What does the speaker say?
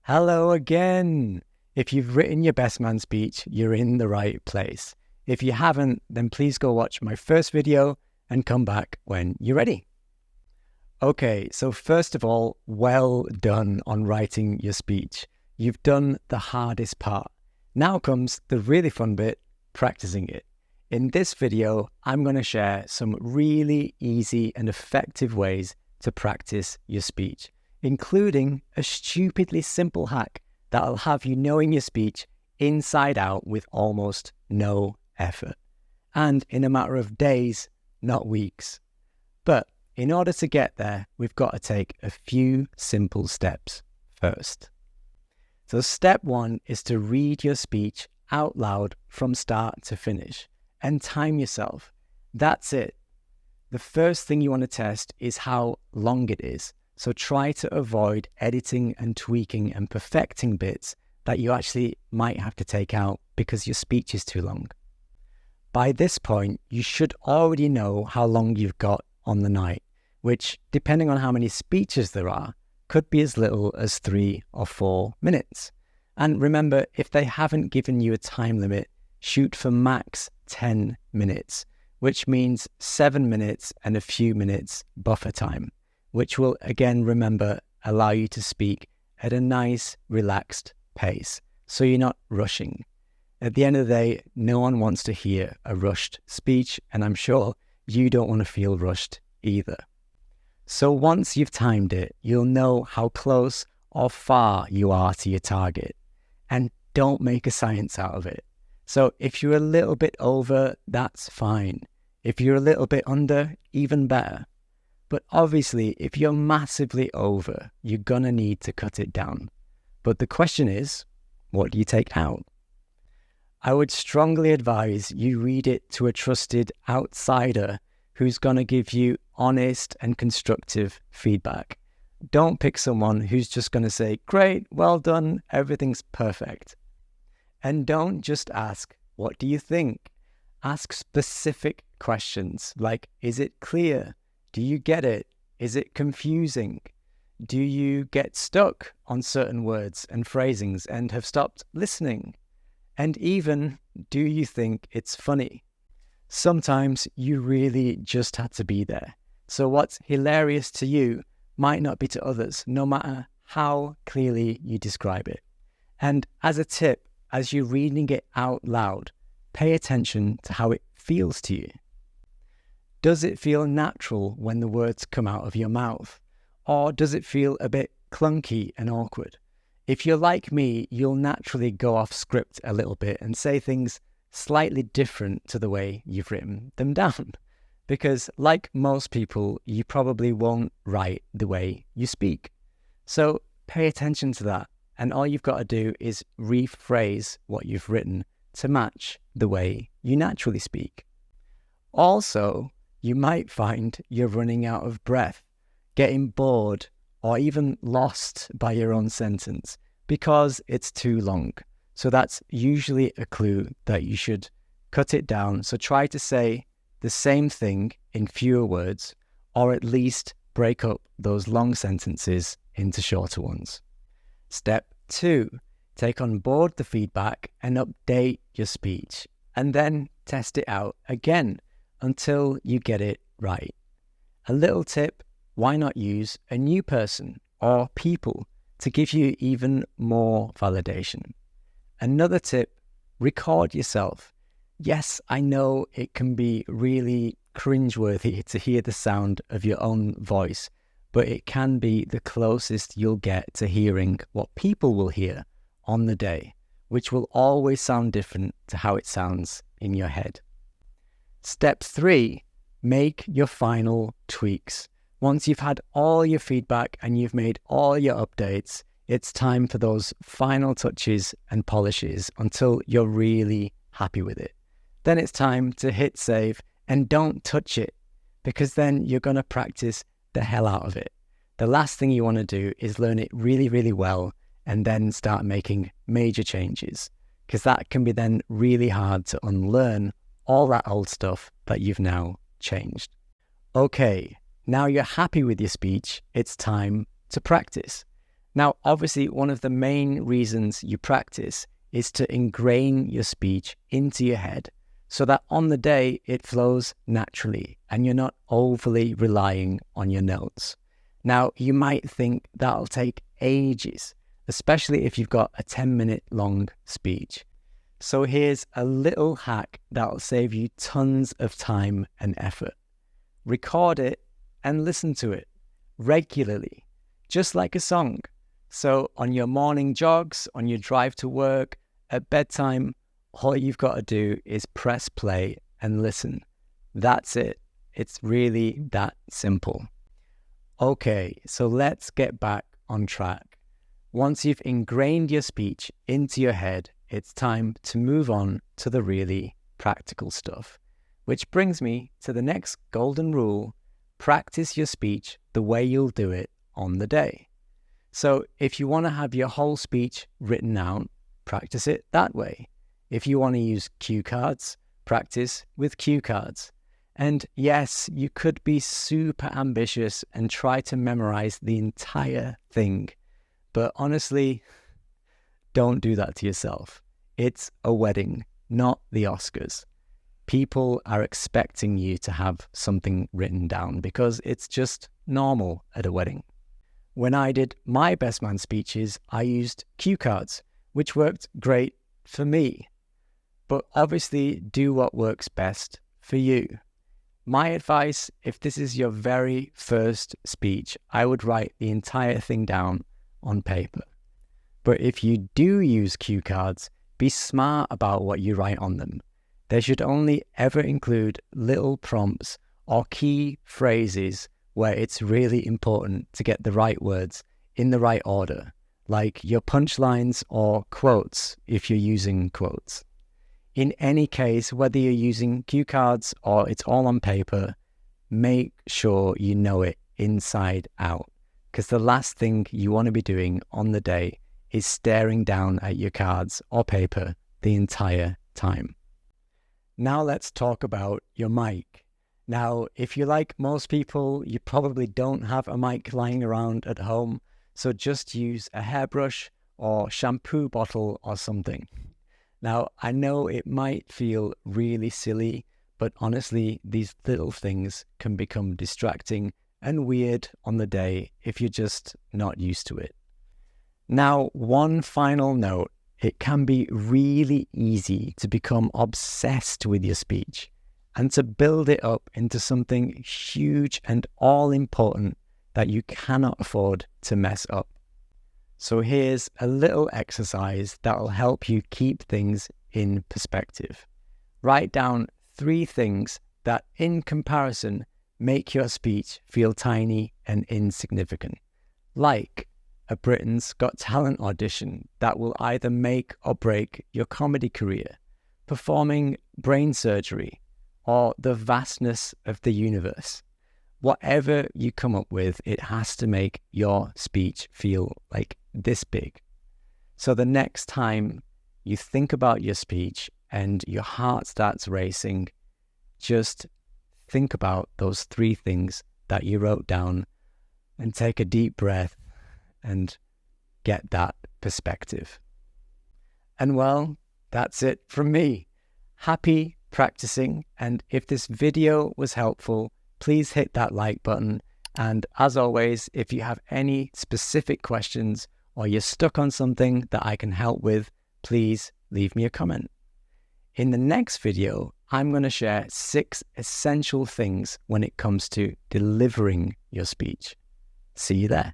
Hello again. If you've written your best man speech, you're in the right place. If you haven't, then please go watch my first video and come back when you're ready. Okay, so first of all, well done on writing your speech. You've done the hardest part. Now comes the really fun bit, practicing it. In this video, I'm going to share some really easy and effective ways to practice your speech, including a stupidly simple hack that'll have you knowing your speech inside out with almost no effort. And in a matter of days, not weeks. But in order to get there, we've got to take a few simple steps first. So step one is to read your speech out loud from start to finish and time yourself. That's it. The first thing you want to test is how long it is. So try to avoid editing and tweaking and perfecting bits that you actually might have to take out because your speech is too long. By this point, you should already know how long you've got on the night, which, depending on how many speeches there are, could be as little as 3 or 4 minutes. And remember, if they haven't given you a time limit, shoot for max 10 minutes, which means 7 minutes and a few minutes buffer time, which will, again, remember, allow you to speak at a nice, relaxed pace, so you're not rushing. At the end of the day, no one wants to hear a rushed speech, and I'm sure you don't want to feel rushed either. So once you've timed it, you'll know how close or far you are to your target, and don't make a science out of it. So if you're a little bit over, that's fine. If you're a little bit under, even better. But obviously, if you're massively over, you're going to need to cut it down. But the question is, what do you take out? I would strongly advise you read it to a trusted outsider who's going to give you honest and constructive feedback. Don't pick someone who's just going to say, great, well done, everything's perfect. And don't just ask, what do you think? Ask specific questions like, is it clear? Do you get it? Is it confusing? Do you get stuck on certain words and phrasings and have stopped listening? And even, do you think it's funny? Sometimes you really just had to be there. So what's hilarious to you might not be to others, no matter how clearly you describe it. And as a tip, as you're reading it out loud, pay attention to how it feels to you. Does it feel natural when the words come out of your mouth? Or does it feel a bit clunky and awkward? If you're like me, you'll naturally go off script a little bit and say things slightly different to the way you've written them down. Because like most people, you probably won't write the way you speak. So pay attention to that. And all you've got to do is rephrase what you've written to match the way you naturally speak. Also, you might find you're running out of breath, getting bored, or even lost by your own sentence because it's too long. So that's usually a clue that you should cut it down. So try to say the same thing in fewer words, or at least break up those long sentences into shorter ones. Step 2, take on board the feedback and update your speech, and then test it out again until you get it right. A little tip, why not use a new person or people to give you even more validation? Another tip, record yourself. Yes, I know it can be really cringeworthy to hear the sound of your own voice, but it can be the closest you'll get to hearing what people will hear on the day, which will always sound different to how it sounds in your head. Step 3, make your final tweaks. Once you've had all your feedback and you've made all your updates, it's time for those final touches and polishes until you're really happy with it. Then it's time to hit save and don't touch it, because then you're going to practice the hell out of it. The last thing you want to do is learn it really, really well and then start making major changes, because that can be then really hard to unlearn all that old stuff that you've now changed. Okay, now you're happy with your speech, it's time to practice. Now, obviously, one of the main reasons you practice is to ingrain your speech into your head so that on the day it flows naturally and you're not overly relying on your notes. Now, you might think that'll take ages, especially if you've got a 10-minute long speech. So here's a little hack that'll save you tons of time and effort. Record it and listen to it regularly, just like a song. So on your morning jogs, on your drive to work, at bedtime, all you've got to do is press play and listen. That's it. It's really that simple. Okay, so let's get back on track. Once you've ingrained your speech into your head, it's time to move on to the really practical stuff. Which brings me to the next golden rule: practice your speech the way you'll do it on the day. So if you want to have your whole speech written out, practice it that way. If you want to use cue cards, practice with cue cards. And yes, you could be super ambitious and try to memorize the entire thing. But honestly, don't do that to yourself. It's a wedding, not the Oscars. People are expecting you to have something written down because it's just normal at a wedding. When I did my best man speeches, I used cue cards, which worked great for me. But obviously, do what works best for you. My advice, if this is your very first speech, I would write the entire thing down on paper. But if you do use cue cards, be smart about what you write on them. They should only ever include little prompts or key phrases where it's really important to get the right words in the right order, like your punchlines or quotes if you're using quotes. In any case, whether you're using cue cards or it's all on paper, make sure you know it inside out, because the last thing you want to be doing on the day is staring down at your cards or paper the entire time. Now let's talk about your mic. Now, if you're like most people, you probably don't have a mic lying around at home, so just use a hairbrush or shampoo bottle or something. Now, I know it might feel really silly, but honestly, these little things can become distracting and weird on the day if you're just not used to it. Now, one final note: it can be really easy to become obsessed with your speech and to build it up into something huge and all-important that you cannot afford to mess up. So here's a little exercise that will help you keep things in perspective. Write down 3 things that, in comparison, make your speech feel tiny and insignificant, like a Britain's Got Talent audition that will either make or break your comedy career, performing brain surgery, or the vastness of the universe. Whatever you come up with, it has to make your speech feel like this big. So the next time you think about your speech and your heart starts racing, just think about those 3 things that you wrote down and take a deep breath and get that perspective. And well, that's it from me. Happy practicing, and if this video was helpful, please hit that like button. And as always, if you have any specific questions or you're stuck on something that I can help with, please leave me a comment. In the next video, I'm going to share 6 essential things when it comes to delivering your speech. See you there.